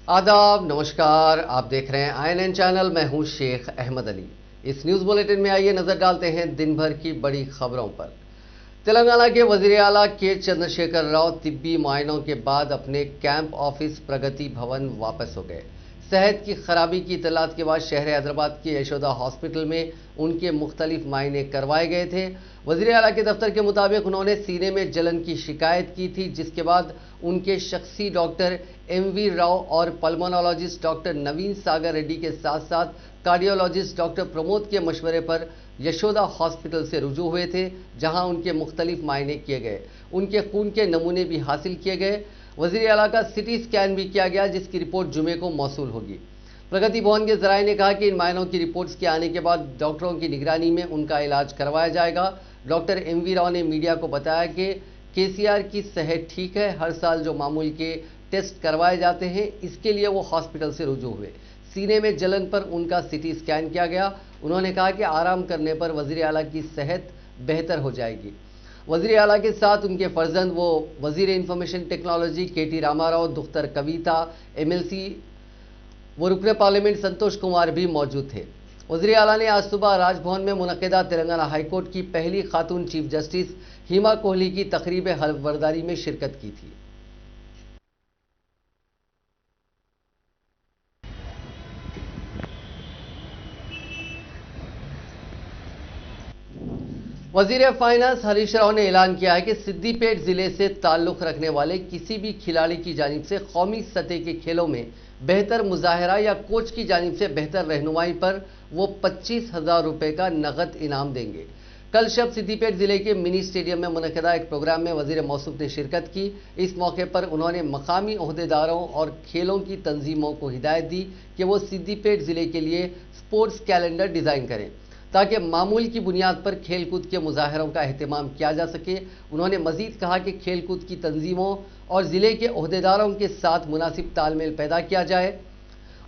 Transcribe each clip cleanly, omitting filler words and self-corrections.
आदाब, नमस्कार। आप देख रहे हैं INN चैनल। मैं हूं शेख अहमद अली। इस न्यूज बुलेटिन में आइए नजर डालते हैं दिन भर की बड़ी खबरों पर। तेलंगाना के वजीर आला के चंद्रशेखर राव तिब्बी मुआयनों के बाद अपने कैंप ऑफिस प्रगति भवन वापस हो गए। सेहत की खराबी की इतलात के बाद शहर हैदराबाद के यशोदा हॉस्पिटल में उनके मुख्तलिफ मायने करवाए गए थे। वजीर आला के दफ्तर के मुताबिक उन्होंने सीने में जलन की शिकायत की थी, जिसके बाद उनके शख्सी डॉक्टर MV राव और पल्मोनोलॉजिस्ट डॉक्टर नवीन सागर रेड्डी के साथ साथ कार्डियोलॉजिस्ट डॉक्टर प्रमोद के मशवरे पर यशोदा हॉस्पिटल से रुजू हुए थे, जहां उनके मुख्तलिफ मायने किए गए। उनके खून के नमूने भी हासिल किए गए। वजीर आला का CT स्कैन भी किया गया, जिसकी रिपोर्ट जुमे को मौसूल होगी। प्रगति भवन के जराये ने कहा कि इन मायनों की रिपोर्ट्स के आने के बाद डॉक्टरों की निगरानी में उनका इलाज करवाया जाएगा। डॉक्टर MV राव ने मीडिया को बताया कि KCR की सेहत ठीक है। हर साल जो मामूल के टेस्ट करवाए जाते हैं, इसके लिए वो हॉस्पिटल से रुजू हुए। सीने में जलन पर उनका CT स्कैन किया गया। उन्होंने कहा कि आराम करने पर वजीर आला की सेहत बेहतर हो जाएगी। वजीर आला के साथ उनके फर्जंद वो वजीर इंफॉर्मेशन टेक्नोलॉजी KT रामाराव, दुख्तर कविता, MLC वो रुकने पार्लियामेंट संतोष कुमार भी मौजूद थे। वजीर आला ने आज सुबह राजभवन में मुनक़िदा तेलंगाना हाईकोर्ट की पहली खातून चीफ जस्टिस हिमा कोहली की तकरीब हल्फबरदारी में शिरकत की थी। वजीर फाइनेंस हरीश राव ने ऐलान किया है कि सिद्दीपेट जिले से ताल्लुक रखने वाले किसी भी खिलाड़ी की जानिब से कौमी सतह के खेलों में बेहतर मुजाहरा या कोच की जानिब से बेहतर रहनुमाई पर वो 25,000 रुपए का नगद इनाम देंगे। कल शब सिद्दीपेट जिले के मिनी स्टेडियम में मुनक़िदा एक प्रोग्राम में वजीर मौसूफ ने शिरकत की। इस मौके पर उन्होंने मकामी ओहदेदारों और खेलों की तंजीमों को हिदायत दी कि वो सिद्दीपेट जिले के लिए स्पोर्ट्स कैलेंडर डिज़ाइन करें, ताकि मामूल की बुनियाद पर खेलकूद के मुजाहरों का अहतमाम किया जा सके। उन्होंने मजीद कहा कि खेलकूद की तंजीमों और ज़िले के ओहदेदारों के साथ मुनासिब तालमेल पैदा किया जाए।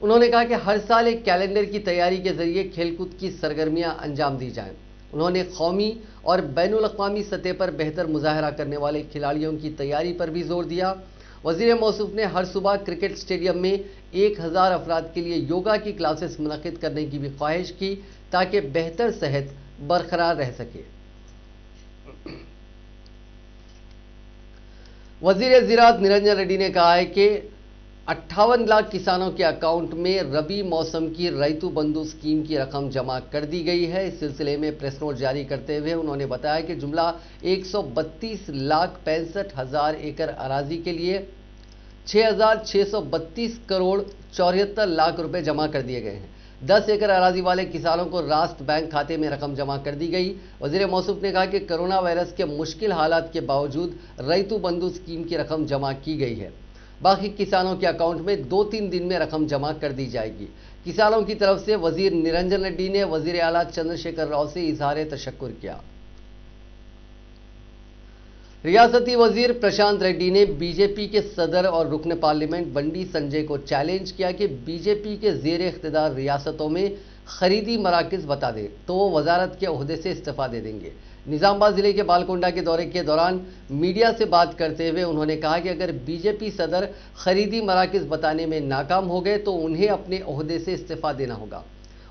उन्होंने कहा कि हर साल एक कैलेंडर की तैयारी के जरिए खेलकूद की सरगर्मियां अंजाम दी जाएं। उन्होंने कौमी और बैनुल अक़वामी सतह पर बेहतर मुजाहरा करने वाले खिलाड़ियों की तैयारी पर भी जोर दिया। वजीर मौसूफ ने हर सुबह क्रिकेट स्टेडियम में 1000 अफराद के लिए योगा की क्लासेस मुनक़िद करने की भी ख्वाहिश की, ताकि बेहतर सेहत बरकरार रह सके। वजीर ज़राअत निरंजन रेड्डी ने कहा है कि 58 लाख किसानों के अकाउंट में रबी मौसम की रैतु बंधु स्कीम की रकम जमा कर दी गई है। इस सिलसिले में प्रेस नोट जारी करते हुए उन्होंने बताया कि जुमला 132,65,000 एकड़ अराजी के लिए 6,632 करोड़ 74 लाख रुपए जमा कर दिए गए हैं। 10 एकड़ अराजी वाले किसानों को राष्ट्र बैंक खाते में रकम जमा कर दी गई। वजीर मौसूफ ने कहा कि कोरोना वायरस के मुश्किल हालात के बावजूद रैतु बंधु स्कीम की रकम जमा की गई है। बाकी किसानों के अकाउंट में 2-3 दिन में रकम जमा कर दी जाएगी। किसानों की तरफ से वजीर निरंजन रेड्डी ने वजीर आला चंद्रशेखर राव से इजहार तशक्कुर किया। रियासती वजीर प्रशांत रेड्डी ने बीजेपी के सदर और रुकन पार्लियामेंट बंडी संजय को चैलेंज किया कि बीजेपी के जेर इख्तिदार रियासतों में खरीदी मराकज बता दें तो वो वजारत के ओहदे से इस्तीफा दे देंगे। निजामाबाद जिले के बालकोंडा के दौरे के दौरान मीडिया से बात करते हुए उन्होंने कहा कि अगर बीजेपी सदर खरीदी मराकज बताने में नाकाम हो गए तो उन्हें अपने ओहदे से इस्तीफा देना होगा।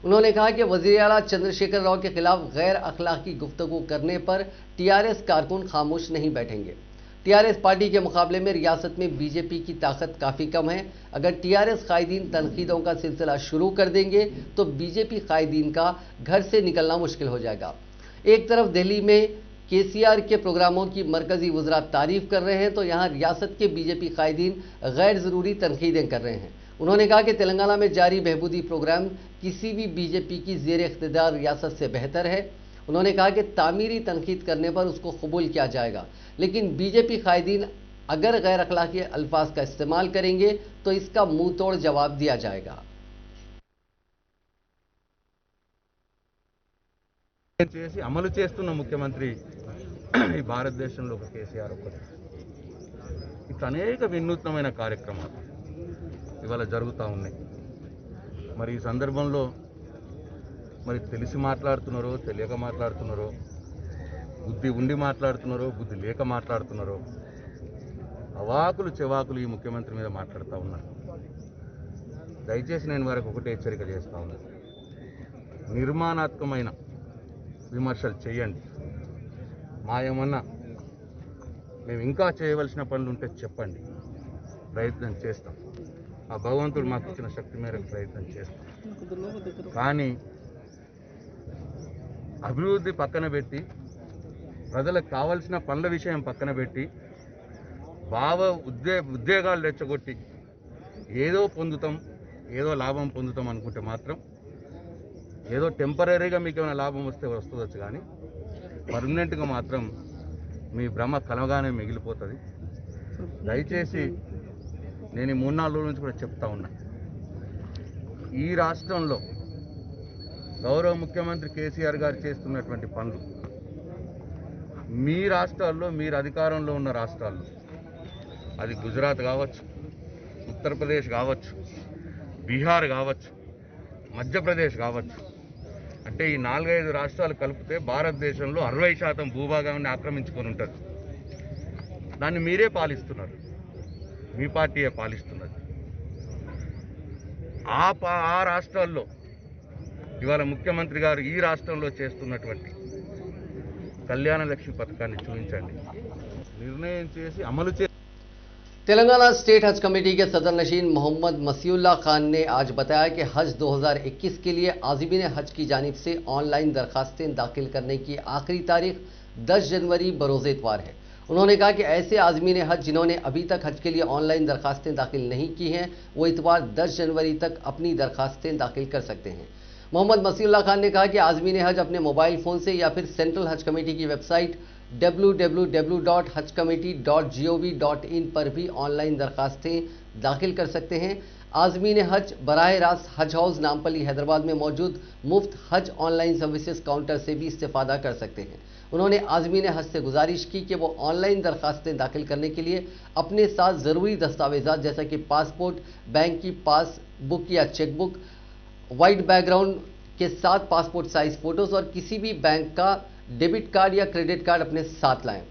उन्होंने कहा कि वजीर आला चंद्रशेखर राव के खिलाफ गैर अखलाकी गुफ्तगू करने पर TRS कारकुन खामोश नहीं बैठेंगे। TRS पार्टी के मुकाबले में रियासत में बीजेपी की ताकत काफ़ी कम है। अगर TRS कायदीन तनकीदों का सिलसिला शुरू कर देंगे तो बीजेपी कायदीन का घर से निकलना मुश्किल हो जाएगा। एक तरफ दिल्ली में KCR के प्रोग्रामों की मरकजी वज़रा तारीफ कर रहे हैं तो यहाँ रियासत के बीजेपी कायदीन गैर ज़रूरी तनकीदें कर रहे हैं। उन्होंने कहा कि तेलंगाना में जारी बहबूदी प्रोग्राम किसी भी बीजेपी की ज़ेर इख्तिदार रियासत से बेहतर है। उन्होंने कहा कि तामीरी तनकीद करने पर उसको कबूल किया जाएगा, लेकिन बीजेपी कायदीन अगर गैर अखलाकी अल्फाज का इस्तेमाल करेंगे तो इसका मुंह तोड़ जवाब दिया जाएगा। అమలు చేస్తున్న ముఖ్యమంత్రి ఈ భారతదేశంలో ఒక కేసీఆర్ ఒక్కటే. ఇట్లా అనేక వినూత్నమైన కార్యక్రమాలు ఇవాళ జరుగుతూ ఉన్నాయి. మరి ఈ సందర్భంలో మరి తెలిసి మాట్లాడుతున్నారో తెలియక మాట్లాడుతున్నారో, బుద్ధి ఉండి మాట్లాడుతున్నారో బుద్ధి లేక మాట్లాడుతున్నారో, అవాకులు చెవాకులు ఈ ముఖ్యమంత్రి మీద మాట్లాడుతూ ఉన్నారు. దయచేసి నేను వారికి ఒకటే హెచ్చరిక చేస్తా ఉన్నాను, నిర్మాణాత్మకమైన విమర్శలు చేయండి. ఏమన్నా మేము ఇంకా చేయవలసిన పనులు ఉంటే చెప్పండి, ప్రయత్నం చేస్తాం. ఆ భగవంతుడు మాకు ఇచ్చిన శక్తి మేరకు ప్రయత్నం చేస్తాం. కానీ అభివృద్ధి పక్కన పెట్టి, ప్రజలకు కావాల్సిన పనుల విషయం పక్కన పెట్టి, ఉద్యోగాలు రెచ్చగొట్టి ఏదో పొందుతాం, ఏదో లాభం పొందుతాం అనుకుంటే మాత్రం ఏదో టెంపరీగా మీకు ఏమైనా లాభం వస్తే వస్తుందచ్చు, కానీ పర్మనెంట్గా మాత్రం మీ భ్రమ కలగానే మిగిలిపోతుంది. దయచేసి నేను ఈ 3-4 రోజుల నుంచి కూడా చెప్తా ఉన్నా, ఈ రాష్ట్రంలో గౌరవ ముఖ్యమంత్రి కేసీఆర్ గారు చేస్తున్నటువంటి పనులు మీ రాష్ట్రాల్లో, మీరు అధికారంలో ఉన్న రాష్ట్రాల్లో, అది గుజరాత్ కావచ్చు, ఉత్తరప్రదేశ్ కావచ్చు, బీహార్ కావచ్చు, మధ్యప్రదేశ్ కావచ్చు, అంటే ఈ 4-5 రాష్ట్రాలు కలిపితే భారతదేశంలో 60% భూభాగాన్ని ఆక్రమించుకొని ఉంటుంది. దాన్ని మీరే పాలిస్తున్నారు, మీ పార్టీయే పాలిస్తున్నది. ఆ రాష్ట్రాల్లో ఇవాళ ముఖ్యమంత్రి గారు ఈ రాష్ట్రంలో చేస్తున్నటువంటి కళ్యాణ లక్ష్మి పథకాన్ని చూపించండి, నిర్ణయం చేసి అమలు చే तेलंगाना स्टेट हज कमेटी के सदर नशीन मोहम्मद मसीउल्लाह खान ने आज बताया कि हज 2021 के लिए आज़मीन हज की जानिब से ऑनलाइन दरखास्तें दाखिल करने की आखिरी तारीख 10 जनवरी बरोज़ इतवार है। उन्होंने कहा कि ऐसे आज़मीन हज जिन्होंने अभी तक हज के लिए ऑनलाइन दरखास्तें दाखिल नहीं की हैं, वो इतवार 10 जनवरी तक अपनी दरखास्तें दाखिल कर सकते हैं। मोहम्मद मसीउल्लाह खान ने कहा कि आज़मीन हज अपने मोबाइल फ़ोन से या फिर सेंट्रल हज कमेटी की वेबसाइट www.hajcommittee.gov.in पर भी ऑनलाइन दरखास्तें दाखिल कर सकते हैं। आज़मीन हज बराह रास्त हज हाउस नामपल्ली हैदराबाद में मौजूद मुफ्त हज ऑनलाइन सर्विसेज काउंटर से भी इस्तेफादा कर सकते हैं। उन्होंने आज़मीन हज से गुजारिश की कि वो ऑनलाइन दरखास्तें दाखिल करने के लिए अपने साथ ज़रूरी दस्तावेज़ात जैसा कि पासपोर्ट, बैंक की पासबुक या चेकबुक, वाइट बैकग्राउंड के साथ पासपोर्ट साइज फोटोज और किसी भी बैंक का डेबिट कार्ड या क्रेडिट कार्ड अपने साथ लाएं।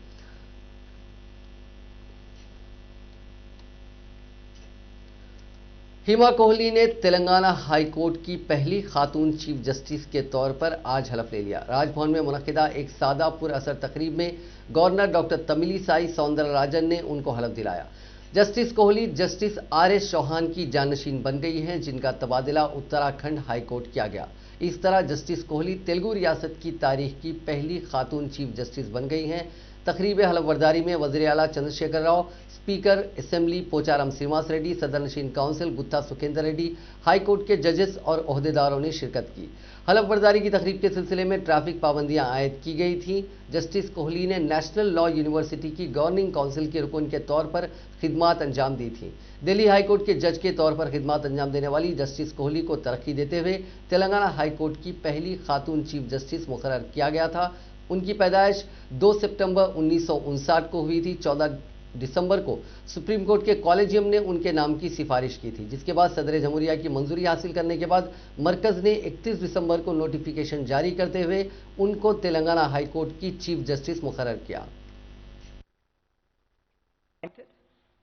हिमा कोहली ने तेलंगाना हाई कोर्ट की पहली खातून चीफ जस्टिस के तौर पर आज हलफ ले लिया। राजभवन में मुनक्किदा एक सादा पुरअसर तकरीब में गवर्नर डॉक्टर तमिलिसाई सौंदरराजन ने उनको हलफ दिलाया। Justice Kohli Justice RS. चौहान की जानशीन बन गई हैं, जिनका तबादला उत्तराखंड हाई कोर्ट किया गया। इस तरह जस्टिस कोहली तेलुगु रियासत की तारीख की पहली खातून चीफ जस्टिस बन गई हैं। तकरीब हलफबरदारी में वज़ीर आला चंद्रशेखर राव, स्पीकर असेंबली पोचाराम श्रीनिवास रेड्डी, सदर नशीन council Gutta Sukhender Reddy, high court के जजेस और ओहदेदारों ने शिरकत की। हलफबरदारी की तकरीब के सिलसिले में ट्रैफिक पाबंदियां आयद की गई थीं। जस्टिस कोहली ने नेशनल लॉ यूनिवर्सिटी की गवर्निंग काउंसिल के रुकन के तौर पर खिदमात अंजाम दी थी। दिल्ली हाई कोर्ट के जज के तौर पर खिदमात अंजाम देने वाली जस्टिस कोहली को तरक्की देते हुए तेलंगाना हाई कोर्ट की पहली खातून चीफ जस्टिस मुकर्रर किया गया था। उनकी पैदाइश 2 सितंबर 1959 को हुई थी। 14 दिसंबर को सुप्रीम कोर्ट के कॉलेजियम ने उनके नाम की सिफारिश की थी, जिसके बाद सदर जमहूरिया की मंजूरी हासिल करने के बाद मरकज ने 31 दिसंबर को नोटिफिकेशन जारी करते हुए उनको तेलंगाना हाई कोर्ट की चीफ जस्टिस मुकर्रर किया।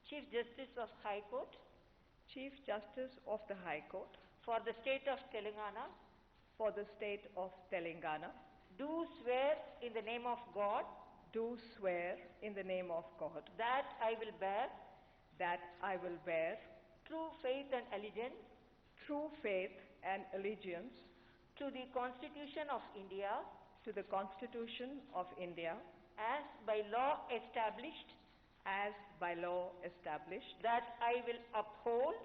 Chief Justice of High Court Chief Justice of the High Court for the state of Telangana, for the state of Telangana, do swear in the name of God do swear in the name of God that I will bear that I will bear true faith and allegiance true faith and allegiance to the Constitution of India to the Constitution of India as by law established, as by law established, that I will uphold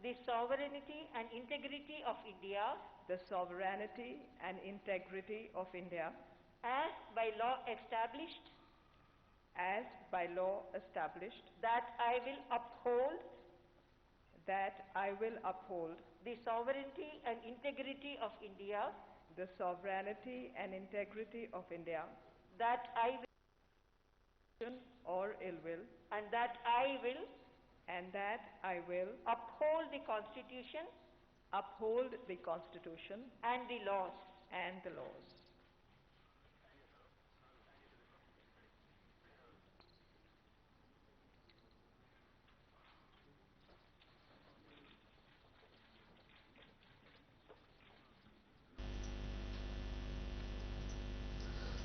the sovereignty and integrity of India the sovereignty and integrity of India as by law established, as by law established, that I will uphold the sovereignty and integrity of India, the sovereignty and integrity of India, that I will or ill will, and that I will uphold the Constitution and the laws.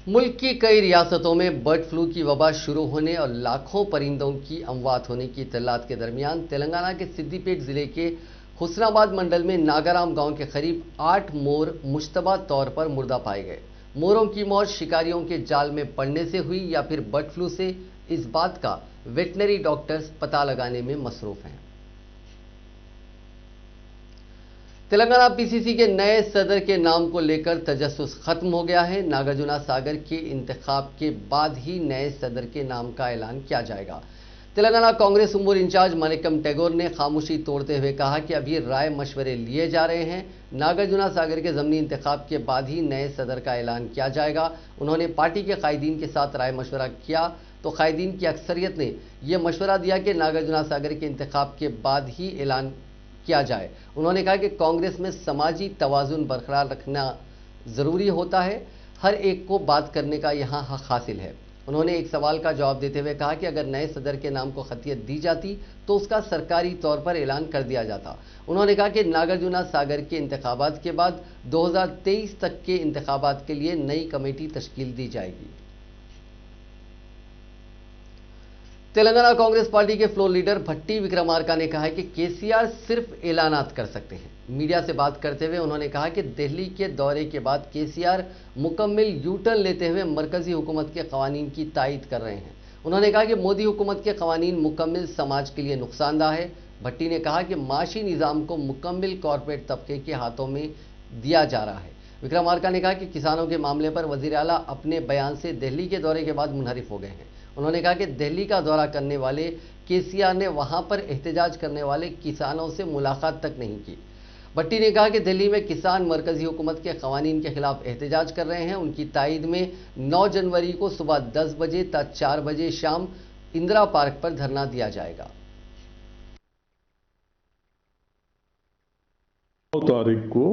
मुल्क की कई रियासतों में bird flu की वबा शुरू होने और लाखों परिंदों की अमवात होने की इत्तलात के दरमियान तेलंगाना के सिद्दीपेट जिले के हुस्नाबाद मंडल में नागाराम गांव के करीब 8 मोर मुश्तबा तौर पर मुर्दा पाए गए। मोरों की मौत शिकारियों के जाल में पड़ने से हुई या फिर बर्ड फ्लू से, इस बात का वेटनरी डॉक्टर्स पता लगाने में मसरूफ हैं। तेलंगाना पीसीसी के नए सदर के नाम को लेकर तजस्सुस खत्म हो गया है। नागार्जुना सागर के इंतखाब के बाद ही नए सदर के नाम का ऐलान किया जाएगा। तेलंगाना कांग्रेस उम्र इंचार्ज मानिकम टैगोर ने खामोशी तोड़ते हुए कहा कि अभी राय मशवरे लिए जा रहे हैं। नागार्जुना सागर के ज़मीनी इंतखाब के बाद ही नए सदर का ऐलान किया जाएगा। उन्होंने पार्टी के कायदीन के साथ राय मशवरा किया तो कायदीन की अक्सरियत ने यह मशवरा दिया कि नागार्जुना सागर के इंतखाब के बाद ही ऐलान किया जाए। उन्होंने कहा कि कांग्रेस में समाजी तवाजुन बरकरार रखना जरूरी होता है, हर एक को बात करने का यहां हक हासिल है। उन्होंने एक सवाल का जवाब देते हुए कहा कि अगर नए सदर के नाम को खतियत दी जाती तो उसका सरकारी तौर पर ऐलान कर दिया जाता। उन्होंने कहा कि नागार्जुना सागर के इंतखाबात के बाद 2023 तक के इंतखाबात के लिए नई कमेटी तश्कील दी जाएगी। तेलंगाना कांग्रेस पार्टी के फ्लोर लीडर भट्टी विक्रमार्का ने कहा है कि केसीआर सिर्फ ऐलानात कर सकते हैं। मीडिया से बात करते हुए उन्होंने कहा कि दिल्ली के दौरे के बाद केसीआर मुकम्मल यू टर्न लेते हुए मरकजी हुकूमत के कवानीन की तायीद कर रहे हैं। उन्होंने कहा कि मोदी हुकूमत के कवानीन मुकम्मल समाज के लिए नुकसानदा है। भट्टी ने कहा कि माशी निज़ाम को मुकम्मल कॉरपोरेट तबके के हाथों में दिया जा रहा है। विक्रमार्का ने कहा कि किसानों के मामले पर वज़ीर आला अपने बयान से दिल्ली के दौरे के बाद मुनहरिफ हो गए हैं। उन्होंने कहा कि दिल्ली का दौरा करने वाले केसीआर ने वहां पर एहतजाज करने वाले किसानों से मुलाकात तक नहीं की। भट्टी ने कहा कि दिल्ली में किसान मरकजी हुकूमत के कवानीन के खिलाफ एहतजाज कर रहे हैं। उनकी तायीद में 9 जनवरी को सुबह 10 बजे तक 4 बजे शाम इंदिरा पार्क पर धरना दिया जाएगा। 9 तारीख को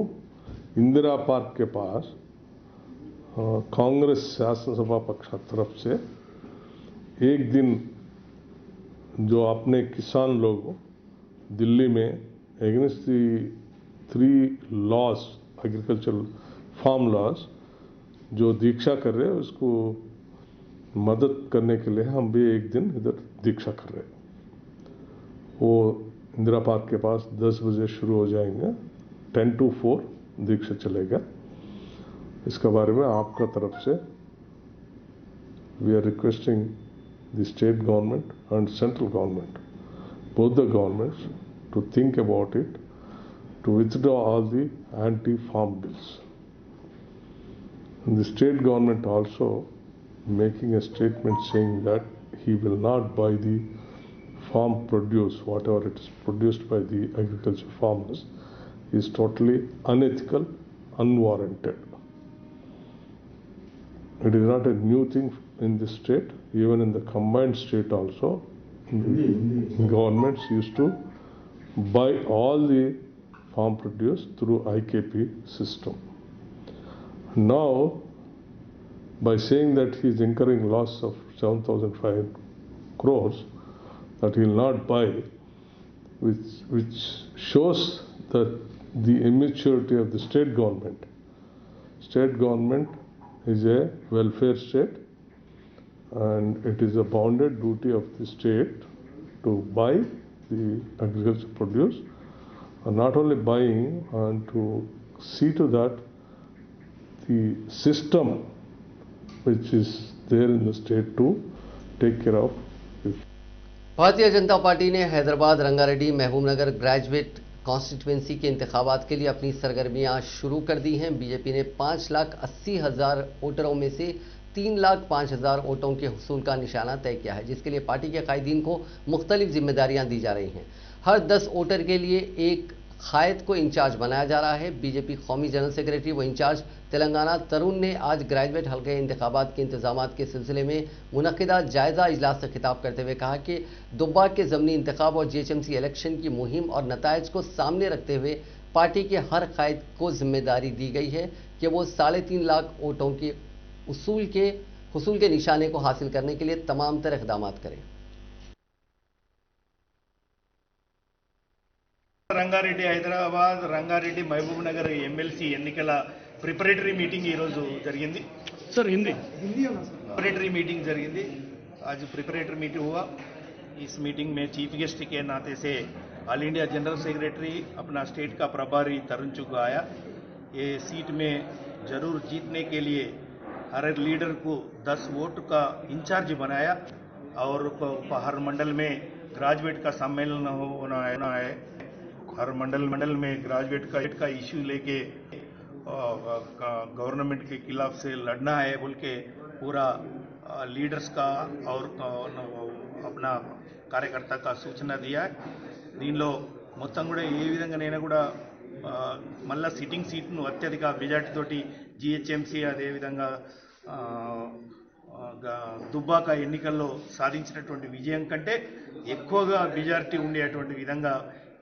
इंदिरा पार्क के पास कांग्रेस शासनसभा पक्ष तरफ से एक दिन जो अपने किसान लोग दिल्ली में एगेंस्ट दी 3 लॉज, एग्रीकल्चरल फार्म लॉज जो दीक्षा कर रहे हैं, उसको मदद करने के लिए हम भी एक दिन इधर दीक्षा कर रहे हैं। वो इंदिरा पार्क के पास 10 बजे शुरू हो जाएंगे, 10 to 4 दीक्षा चलेगा। इसके बारे में आपका तरफ से we are requesting the state government and central government, both the governments, to think about it, to withdraw all the anti-farm bills. And the state government also making a statement saying that he will not buy the farm produce, whatever it is produced by the agriculture farmers, is totally unethical, unwarranted. It is not a new thing in this state. Even in the combined state also, governments used to buy all the farm produce through IKP system. Now, by saying that he is incurring loss of 7,500 crores, that he will not buy, which shows that the immaturity of the state government. State government is a welfare state, and it is a bounded duty of the state to buy the agricultural produce, and not only buying, and to see to that the system which is there in the state to take care of it. Bharatiya Janata party ने Hyderabad, Rangareddy, Mahbubnagar graduate constituency के इंतखाबात के लिए अपनी सरगर्मियां शुरू कर दी हैं। बीजेपी ने 5,80,000 वोटरों में से 3,05,000 वोटों के हुसूल का निशाना तय किया है, जिसके लिए पार्टी के कायदीन को मुख्तलिफ जिम्मेदारियां दी जा रही हैं। हर 10 वोटर के लिए एक कायद को इंचार्ज बनाया जा रहा है। बीजेपी कौमी जनरल सेक्रेटरी व इंचार्ज तेलंगाना तरुण ने आज ग्रेजुएट हल्के इंतखाबात के इंतजामात के सिलसिले में मुनक्किदा जायजा इजलास से खिताब करते हुए कहा कि दुब्बा के ज़मीनी इंतखाब और जीएचएमसी इलेक्शन की मुहिम और नतायज को सामने रखते हुए पार्टी के हर कायद को जिम्मेदारी दी गई है कि वो 3.5 लाख वोटों के हुसूल के निशाने को हासिल करने के लिए तमाम तरह इक़दाम करें। రంగారెడ్డి హైదరాబాద్ రంగారెడ్డి మహబూబ్ నగర్ ఎమ్మెల్సీ ఎన్నికల ప్రిపరేటరీ మీటింగ్ ఈరోజు జరిగింది. సార్ హిందీ प्रिपरेटरी मीटिंग జరిగింది आज प्रिपरेटरी मीटिंग हुआ। इस मीटिंग में चीफ गेस्ट के नाते से ऑल इंडिया जनरल सेक्रेटरी अपना स्टेट का प्रभारी तरुण चुग आया। ये सीट में जरूर जीतने के लिए हर लीडर को 10 वोट का इंचार्ज बनाया और हर मंडल में ग्रेजुएट का सम्मेलन होना है। हर मंडल में ग्रेजुएट का इश्यू लेके गवर्नमेंट के खिलाफ से लड़ना है बोल के पूरा लीडर्स का और अपना కార్యకర్త का सूचना दिया है। దీనిలో మొత్తం కూడా ఏ విధంగా నేను కూడా మళ్ళా సిట్టింగ్ సీట్ను అత్యధిక మెజార్టీ తోటి జిహెచ్ఎంసీ అదే విధంగా దుబ్బాక ఎన్నికల్లో సాధించినటువంటి విజయం కంటే ఎక్కువగా మెజారిటీ ఉండేటువంటి విధంగా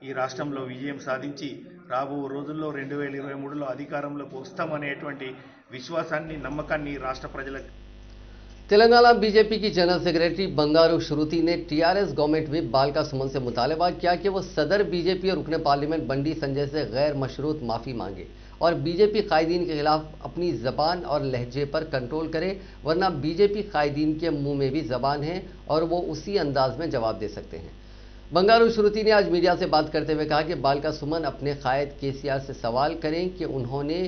ఈ రాష్ట్రంలో విజయం సాధించి రాబో రోజుల్లో 2023లో అధికారంలోకి వస్తామనేటువంటి విశ్వాసాన్ని నమ్మకాన్ని రాష్ట్ర ప్రజలకు तेलंगाना बीजेपी की जनरल सेक्रेटरी बंगारू श्रुति ने टीआरएस गवर्नमेंट विप बालका सुमन से मुतालबा किया कि वो सदर बीजेपी और रुकने पार्लियामेंट बंडी संजय से गैर मशरूत माफ़ी मांगे और बीजेपी कायदीन के खिलाफ अपनी जबान और लहजे पर कंट्रोल करे, वरना बीजेपी कायदीन के मुंह में भी जबान है और वो उसी अंदाज में जवाब दे सकते हैं। बंगारू श्रुति ने आज मीडिया से बात करते हुए कहा कि बालका सुमन अपने कायद केसीआर से सवाल करें कि उन्होंने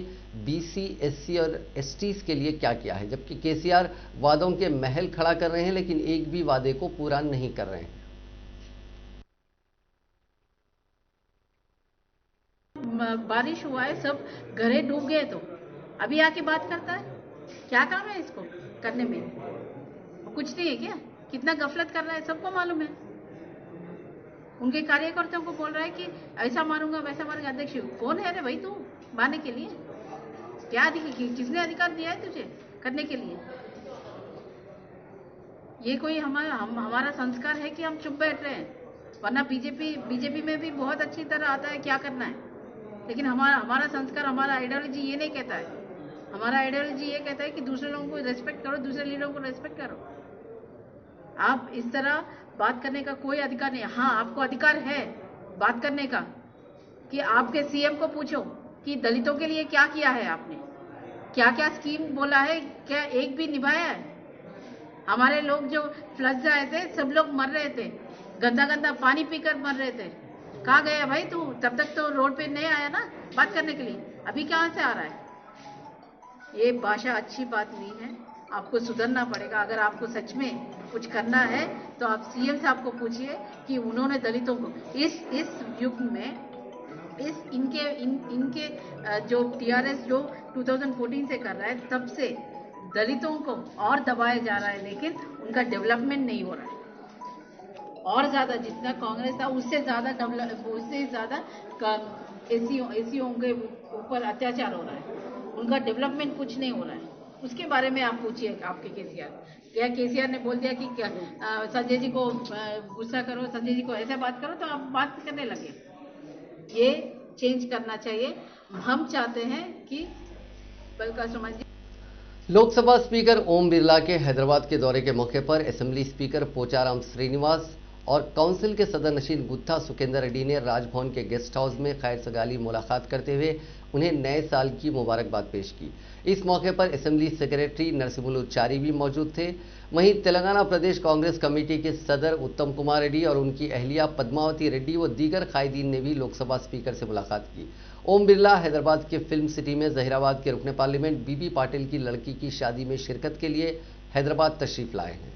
बीसी, एससी और एसटीज के लिए क्या किया है, जबकि केसीआर वादों के महल खड़ा कर रहे हैं लेकिन एक भी वादे को पूरा नहीं कर रहे हैं। बारिश हुआ है, सब घरे डूब गए, तो अभी आके बात करता है। क्या काम है इसको करने में? कुछ नहीं है क्या? कितना गफलत कर रहा है सबको मालूम है। उनके कार्यकर्ताओं को बोल रहा है कि ऐसा मारूंगा वैसा मारूंगा। अध्यक्ष कौन है रे भाई तू मारने के लिए? क्या किसने अधिकार दिया है तुझे करने के लिए? ये कोई हमारा संस्कार है कि हम चुप बैठ रहे हैं? वरना बीजेपी में भी बहुत अच्छी तरह आता है क्या करना है, लेकिन हमारा संस्कार, हमारा आइडियोलॉजी ये नहीं कहता है। हमारा आइडियोलॉजी ये कहता है कि दूसरे लोगों को रेस्पेक्ट करो, दूसरे लीडरों को रेस्पेक्ट करो। आप इस तरह बात करने का कोई अधिकार नहीं। हाँ, आपको अधिकार है बात करने का कि आपके सीएम को पूछो कि दलितों के लिए क्या किया है आपने, क्या क्या स्कीम बोला है, क्या एक भी निभाया है? हमारे लोग जो फ्लड्स आए थे सब लोग मर रहे थे, गंदा गंदा पानी पीकर मर रहे थे। कहाँ गया भाई तू? तब तक तो रोड पे नहीं आया ना बात करने के लिए, अभी कहाँ से आ रहा है? ये भाषा अच्छी बात नहीं है, आपको सुधरना पड़ेगा। अगर आपको सच में कुछ करना है तो आप सीएम साहब को पूछिए कि उन्होंने दलितों को इस युग में इनके जो टीआरएस जो 2014 से कर रहा है तब से दलितों को और दबाया जा रहा है, लेकिन उनका डेवलपमेंट नहीं हो रहा है। और ज़्यादा जितना कांग्रेस था उससे ज़्यादा एसीओ के ऊपर अत्याचार हो रहा है, उनका डेवलपमेंट कुछ नहीं हो रहा है। उसके बारे में आप पूछिए आपके केसीआर। क्या केसीआर ने बोल दिया कि संजय जी को गुस्सा करो, संजय जी को ऐसा बात करो, तो आप बात करने लगे। ये चेंज करना चाहिए। हम चाहते हैं कि बलका सुमन जी। लोकसभा स्पीकर ओम बिरला के हैदराबाद के दौरे के मौके पर असेंबली स्पीकर पोचाराम श्रीनिवास और काउंसिल के सदनशीन गुत्था सुखेंदर रेड्डी ने राजभवन के गेस्ट हाउस में खैर सगाली मुलाकात करते हुए उन्हें नए साल की मुबारकबाद पेश की। इस मौके पर असेंबली सेक्रेटरी नरसिम्हुलुचारी भी मौजूद थे। वहीं तेलंगाना प्रदेश कांग्रेस कमेटी के सदर उत्तम कुमार रेड्डी और उनकी अहलिया पद्मावती रेड्डी व दीगर कायदीन ने भी लोकसभा स्पीकर से मुलाकात की। ओम बिरला हैदराबाद के फिल्म सिटी में जहीराबाद के रुकने पार्लियामेंट बीबी पाटिल की लड़की की शादी में शिरकत के लिए हैदराबाद तशरीफ लाए हैं।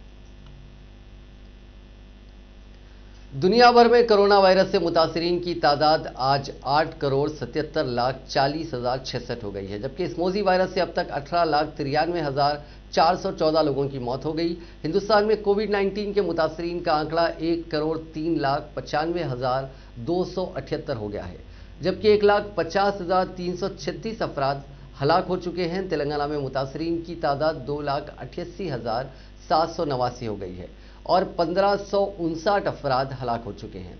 दुनिया भर में कोरोना वायरस से मुतासरीन की तादाद आज 8,77,40,66 हो गई है, जबकि इस मौजी वायरस से अब तक 18,93,414 लोगों की मौत हो गई। हिंदुस्तान में कोविड-19 के मुतासरीन का आंकड़ा 1,03,95,278 हो गया है, जबकि 1,50,336 अफराद हलाक हो चुके हैं। तेलंगाना में मुतासरीन की तादाद 2,88,789 हो गई है और 1,559 अफराद हलाक हो चुके हैं।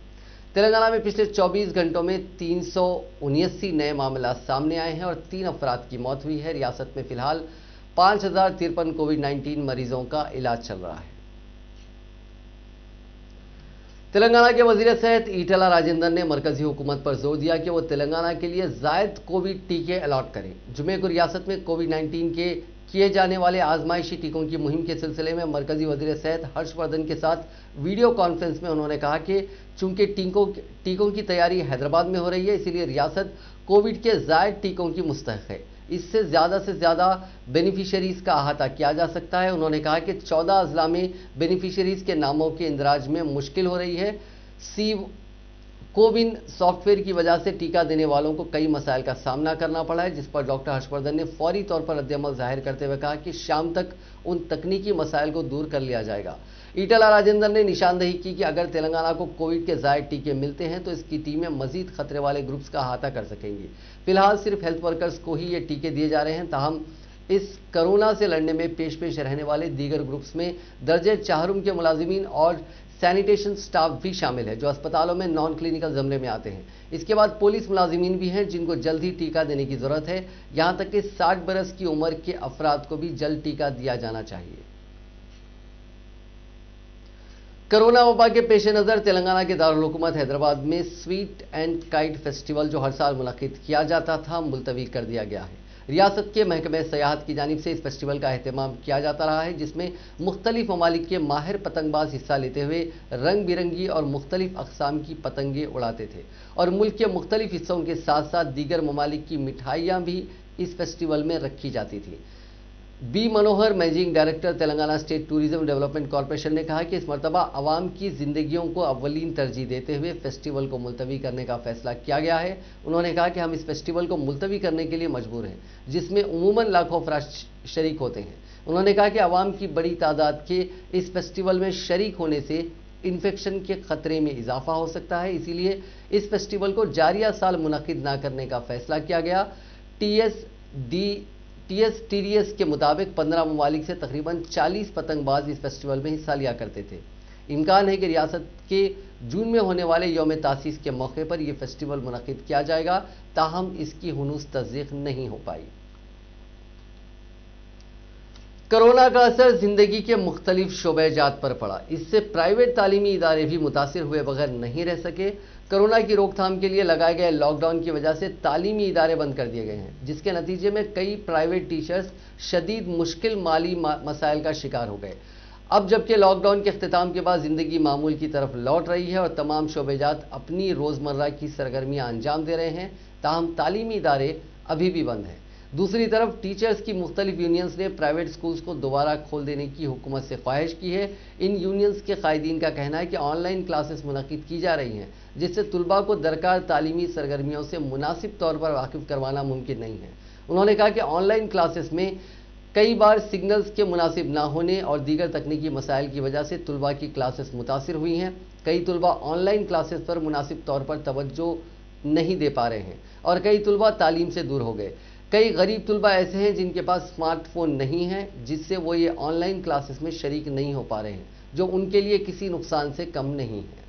तेलंगाना में पिछले 24 घंटों में 379 नए मामला सामने आए हैं और 3 अफराद की मौत हुई है। रियासत में फिलहाल 5,053 कोविड-19 मरीजों का इलाज चल रहा है। तेलंगाना के वजीर सेहत ईटला राजेंद्र ने मरकजी हुकूमत पर जोर दिया कि वो तेलंगाना के लिए जायद कोविड टीके अलॉट करें। जुमे को रियासत में कोविड-19 के किए जाने वाले आजमाइशी टीकों की मुहिम के सिलसिले में मरकजी वजीर सेहत हर्षवर्धन के साथ वीडियो कॉन्फ्रेंस में उन्होंने कहा कि चूंकि टीकों की तैयारी हैदराबाद में हो रही है, इसीलिए रियासत कोविड के जायद टीकों की मुस्तहक है। इससे ज़्यादा बेनिफिशियरीज का अहाता किया जा सकता है। उन्होंने कहा कि 14 अजला में बेनिफिशियरीज के नामों के इंदराज में मुश्किल हो रही है। कोविन सॉफ्टवेयर की वजह से टीका देने वालों को कई मसाइल का सामना करना पड़ा है, जिस पर डॉक्टर हर्षवर्धन ने फौरी तौर पर रद्दअमल जाहिर करते हुए कहा कि शाम तक उन तकनीकी मसाइल को दूर कर लिया जाएगा। ईटला राजेंद्र ने निशानदेही की कि अगर तेलंगाना को कोविड के जायद टीके मिलते हैं तो इसकी टीमें मजीद खतरे वाले ग्रुप्स का अहाता कर सकेंगी। फिलहाल सिर्फ हेल्थ वर्कर्स को ही ये टीके दिए जा रहे हैं, ताहम इस कोरोना से लड़ने में पेश रहने वाले दीगर ग्रुप्स में दर्जे चाहरुम के मुलाजिमीन और सैनिटेशन स्टाफ भी शामिल है, जो अस्पतालों में नॉन क्लिनिकल जमरे में आते हैं। इसके बाद पुलिस मुलाजिमीन भी हैं, जिनको जल्द ही टीका देने की जरूरत है। यहां तक कि 60 बरस की उम्र के अफराद को भी जल्द टीका दिया जाना चाहिए। कोरोना वबा के पेश नज़र तेलंगाना के दारुल हुकूमत हैदराबाद में स्वीट एंड काइट फेस्टिवल, जो हर साल मुनक्किद किया जाता था, मुलतवी कर दिया गया है। रियासत के महकमे सयाहत की जानिब से इस फेस्टिवल का अहतमाम किया जाता रहा है, जिसमें मुख्तलिफ ममालिक के माहिर पतंगबाज हिस्सा लेते हुए रंग बिरंगी और मुख्तलिफ अकसाम की पतंगे उड़ाते थे और मुल्क के मुख्तलिफ हिस्सों के साथ साथ दीगर ममालिक की मिठाइयाँ भी इस फेस्टिवल में रखी जाती थी। B Manohar, managing director Telangana State Tourism Development Corporation ने कहा कि इस मरतबा आवाम की जिंदगियों को अव्वलीन तरजीह देते हुए फेस्टिवल को मुलतवी करने का फैसला किया गया है। उन्होंने कहा कि हम इस फेस्टिवल को मुलतवी करने के लिए मजबूर हैं, जिसमें उमूमन लाखों अफराद शरीक होते हैं। उन्होंने कहा कि आवाम की बड़ी तादाद के इस फेस्टिवल में शरीक होने से इन्फेक्शन के खतरे में इजाफा हो सकता है, इसीलिए इस फेस्टिवल को जारिया साल मुनक्किद न करने का फैसला किया गया। TSTDS के मुताबिक 15 ममालिक से तकरीबन 40 पतंगबाज इस फेस्टिवल में हिस्सा लिया करते थे। इम्कान है कि रियासत के जून में होने वाले यौम तासीस के मौके पर यह फेस्टिवल मुनक्किद किया जाएगा, ताहम इसकी हुनूस तस्दीक नहीं हो पाई। कोरोना का असर जिंदगी के मुख्तलिफ शोबेजात पर पड़ा, इससे प्राइवेट तालीमी इदारे भी मुतासिर हुए बगैर नहीं रह सके। कोरोना की रोकथाम के लिए लगाए गए लॉकडाउन की वजह से तालीमी इदारे बंद कर दिए गए हैं, जिसके नतीजे में कई प्राइवेट टीचर्स शदीद मुश्किल माली मसाइल का शिकार हो गए। अब जबकि लॉकडाउन के अख्तिताम के बाद जिंदगी मामूल की तरफ लौट रही है और तमाम शोबेजात अपनी रोजमर्रा की सरगर्मियां अंजाम दे रहे हैं, ताहम तालीमी इदारे अभी भी बंद हैं। दूसरी तरफ टीचर्स की मुख्तलिफ यूनियंस ने प्राइवेट स्कूल्स को दोबारा खोल देने की हुकूमत से ख्वाहिश की है। इन यूनियंस के कायदीन का कहना है कि ऑनलाइन क्लासेस मुनक्किद की जा रही हैं, जिससे तुलबा को दरकार तालीमी सरगर्मियों से मुनासिब तौर पर वाकिफ करवाना मुमकिन नहीं है। उन्होंने कहा कि ऑनलाइन क्लासेस में कई बार सिग्नल्स के मुनासिब ना होने और दीगर तकनीकी मसाइल की वजह से तुलबा की क्लासेस मुतासिर हुई हैं। कई तुलबा ऑनलाइन क्लासेस पर मुनासिब तौर पर तवज्जो नहीं दे पा रहे हैं और कई तुलबा तालीम से दूर हो गए। कई गरीब तुलबा ऐसे हैं जिनके पास स्मार्टफोन नहीं है, जिससे वो ये ऑनलाइन क्लासेस में शरीक नहीं हो पा रहे हैं, जो उनके लिए किसी नुकसान से कम नहीं है।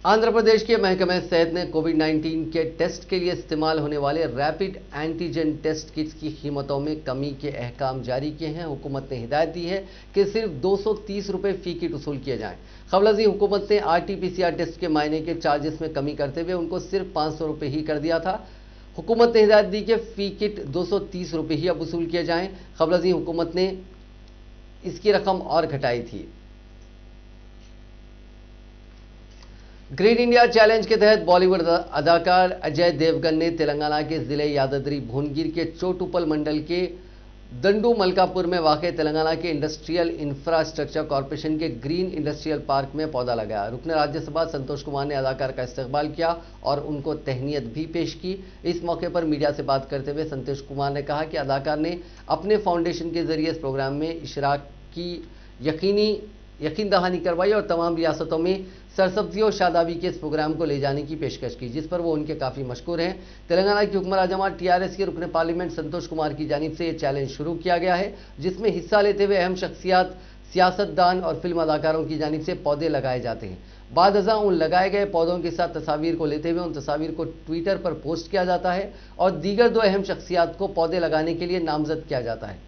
आंध्र प्रदेश के महकमे सेहत ने कोविड-19 के टेस्ट के लिए इस्तेमाल होने वाले रैपिड एंटीजन टेस्ट किट्स की कीमतों में कमी के अहकाम जारी किए हैं। हुकूमत ने हिदायत दी है कि सिर्फ 230 रुपये फी किट वसूल किए जाएं। क़ब्ल हुकूमत ने RT-PCR टेस्ट के मायने के चार्जेस में कमी करते हुए उनको सिर्फ 500 रुपये ही कर दिया था। हुकूमत ने हिदायत दी कि फी किट 230 रुपये ही अब वसूल किए जाएं। क़ब्ल हुकूमत ने इसकी रकम और घटाई थी। ग्रीन इंडिया चैलेंज के तहत बॉलीवुड अदाकार अजय देवगन ने तेलंगाना के जिले यादाद्री भुवनगिर के चोटुपल मंडल के दंडू मलकापुर में वाक़ तेलंगाना के इंडस्ट्रियल इंफ्रास्ट्रक्चर कॉरपोरेशन के ग्रीन इंडस्ट्रियल पार्क में पौधा लगाया। रुकन राज्यसभा संतोष कुमार ने अदाकार का इस्तकबाल किया और उनको तहनीत भी पेश की। इस मौके पर मीडिया से बात करते हुए संतोष कुमार ने कहा कि अदाकार ने अपने फाउंडेशन के जरिए इस प्रोग्राम में इशराक की यकीन दहानी करवाई और तमाम रियासतों में सरसब्जी और शादाबी के इस प्रोग्राम को ले जाने की पेशकश की, जिस पर वो उनके काफ़ी मशहूर हैं। तेलंगाना की हुक्मरान जमात TRS के रुकन पार्लियामेंट संतोष कुमार की जानिब से ये चैलेंज शुरू किया गया है, जिसमें हिस्सा लेते हुए अहम शख्सियात, सियासतदान और फिल्म अदाकारों की जानिब से पौधे लगाए जाते हैं। बाद अज़ां उन लगाए गए पौधों के साथ तस्वीर को लेते हुए उन तस्वीर को ट्विटर पर पोस्ट किया जाता है और दीगर दो अहम शख्सियात को पौधे लगाने के लिए नामजद किया जाता है।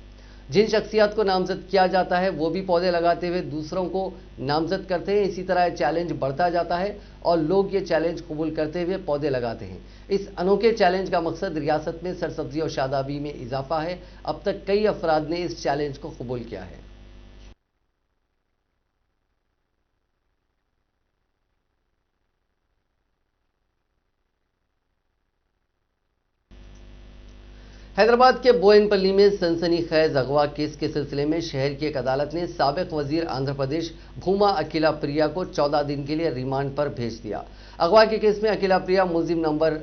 जिन शख्सियत को नामजद किया जाता है वो भी पौधे लगाते हुए दूसरों को नामजद करते हैं। इसी तरह चैलेंज बढ़ता जाता है और लोग ये चैलेंज कबूल करते हुए पौधे लगाते हैं। इस अनोखे चैलेंज का मकसद रियासत में सरसब्जी और शादाबी में इजाफा है। अब तक कई अफराद ने इस चैलेंज को कबूल किया है। हैदराबाद के बोयनपल्ली में सनसनीखेज अगवा केस के सिलसिले में शहर की एक अदालत ने साबिक वजीर आंध्र प्रदेश भूमा अखिला प्रिया को 14 दिन के लिए रिमांड पर भेज दिया। अगवा के केस में अखिला प्रिया मुलजिम नंबर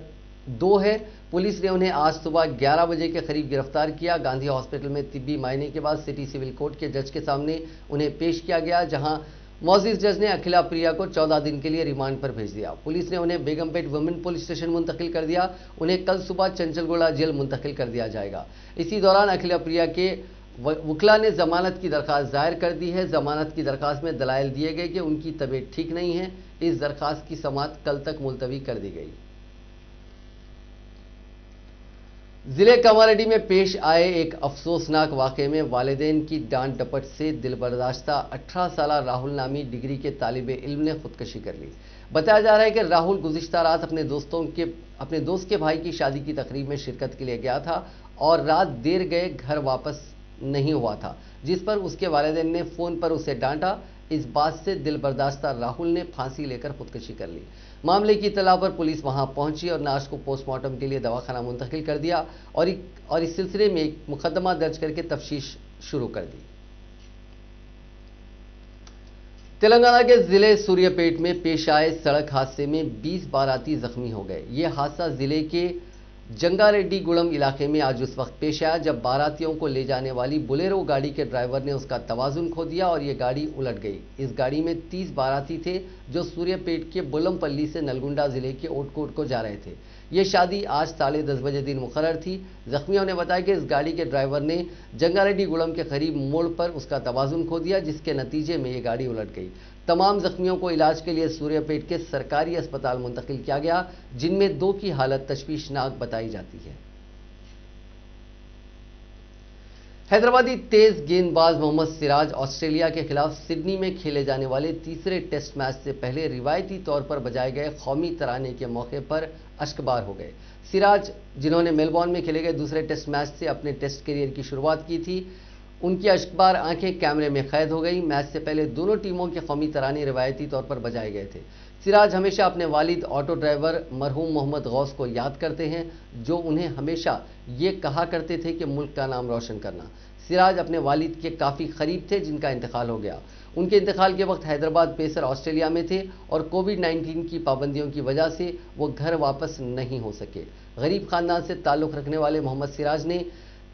2 है। पुलिस ने उन्हें आज सुबह 11 बजे के करीब गिरफ्तार किया। गांधी हॉस्पिटल में तिब्बी मायने के बाद सिटी सिविल कोर्ट के जज के सामने उन्हें पेश किया गया, जहां मौजिज जज ने अखिला प्रिया को 14 दिन के लिए रिमांड पर भेज दिया। पुलिस ने उन्हें बेगमपेट वुमेन पुलिस स्टेशन मुंतकिल कर दिया। उन्हें कल सुबह चंचलगुड़ा जेल मुंतकिल कर दिया जाएगा। इसी दौरान अखिला प्रिया के वकील ने जमानत की दरखास्त दायर कर दी है। जमानत की दरखास्त में दलाइल दिए गए कि उनकी तबीयत ठीक नहीं है। इस दरखास्त की समाअत कल तक मुलतवी कर दी गई। जिले कामारेड्डी में पेश आए एक अफसोसनाक वाकये में वालिदैन की डांट डपट से दिलबर्दाश्ता 18 साल राहुल नामी डिग्री के तालिबे इल्म ने खुदकशी कर ली। बताया जा रहा है कि राहुल गुज़िश्ता रात अपने दोस्त के भाई की शादी की तकरीब में शिरकत के लिए गया था और रात देर गए घर वापस नहीं हुआ था, जिस पर उसके वालिदैन ने फ़ोन पर उसे डांटा। इस बात से दिलबर्दाश्ता राहुल ने फांसी लेकर खुदकशी कर ली। मामले की इत्तला पर पुलिस वहां पहुंची और नाश को पोस्टमार्टम के लिए दवाखाना मुंतकिल कर दिया और इस सिलसिले में एक मुकदमा दर्ज करके तफ्तीश शुरू कर दी। तेलंगाना के जिले सूर्यापेट में पेश आए सड़क हादसे में 20 बाराती जख्मी हो गए। ये हादसा जिले के जंगारेड्डीगुड़म इलाके में आज उस वक्त पेश आया जब बारातियों को ले जाने वाली बुलेरो गाड़ी के ड्राइवर ने उसका तवाजुन खो दिया और ये गाड़ी उलट गई। इस गाड़ी में 30 बाराती थे जो सूर्यापेट के बुलमपल्ली से नलगुंडा जिले के ओटकोट को जा रहे थे। ये शादी आज 10:30 बजे दिन मुकर्रर थी। जख्मियों ने बताया कि इस गाड़ी के ड्राइवर ने जंगारेड्डीगुड़म के करीब मोड़ पर उसका तवाजुन खो दिया, जिसके नतीजे में ये गाड़ी उलट गई। तमाम जख्मियों को इलाज के लिए सूर्यापेट के सरकारी अस्पताल मुंतकिल किया गया, जिनमें 2 की हालत तशवीशनाक बताई जाती है। हैदराबादी तेज गेंदबाज मोहम्मद सिराज ऑस्ट्रेलिया के खिलाफ सिडनी में खेले जाने वाले तीसरे टेस्ट मैच से पहले रिवायती तौर पर बजाए गए कौमी तराने के मौके पर अश्कबार हो गए। सिराज, जिन्होंने मेलबॉर्न में खेले गए दूसरे टेस्ट मैच से अपने टेस्ट करियर की शुरुआत की थी, उनकी अश्कबार आंखें कैमरे में कैद हो गई। मैच से पहले दोनों टीमों के कौमी तराने रिवायती तौर पर बजाए गए थे। सिराज हमेशा अपने वालिद ऑटो ड्राइवर मरहूम मोहम्मद गौस को याद करते हैं, जो उन्हें हमेशा ये कहा करते थे कि मुल्क का नाम रोशन करना। सिराज अपने वालिद के काफ़ी करीब थे, जिनका इंतकाल हो गया। उनके इंतकाल के वक्त हैदराबाद पेसर ऑस्ट्रेलिया में थे और कोविड-19 की पाबंदियों की वजह से वो घर वापस नहीं हो सके। गरीब खानदान से ताल्लुक़ रखने वाले मोहम्मद सिराज ने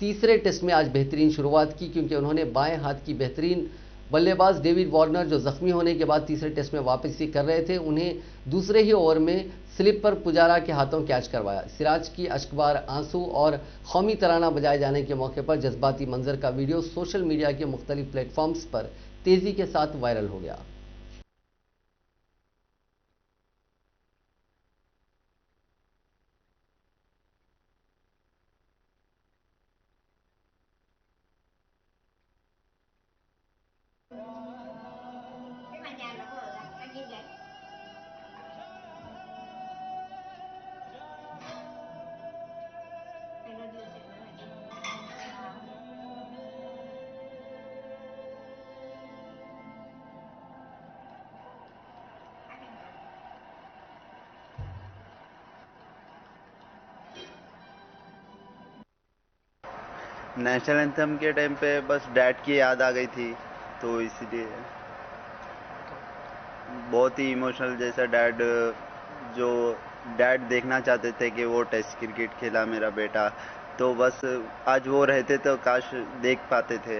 तीसरे टेस्ट में आज बेहतरीन शुरुआत की, क्योंकि उन्होंने बाएं हाथ की बेहतरीन बल्लेबाज डेविड वार्नर, जो जख्मी होने के बाद तीसरे टेस्ट में वापसी कर रहे थे, उन्हें दूसरे ही ओवर में स्लिप पर पुजारा के हाथों कैच करवाया। सिराज की अश्कबार आंसू और कौमी तराना बजाए जाने के मौके पर जज्बाती मंजर का वीडियो सोशल मीडिया के मुख्तलिफ प्लेटफॉर्म्स पर तेजी के साथ वायरल हो गया। नेशनल एंथम के टाइम पे बस डैड की याद आ गई थी, तो इसीलिए बहुत ही इमोशनल जैसा जो डैड देखना चाहते थे कि वो टेस्ट क्रिकेट खेला मेरा बेटा, तो बस आज वो रहते तो काश देख पाते थे।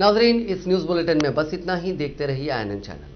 नाज़रीन, इस न्यूज़ बुलेटिन में बस इतना ही। देखते रहिए INN चैनल।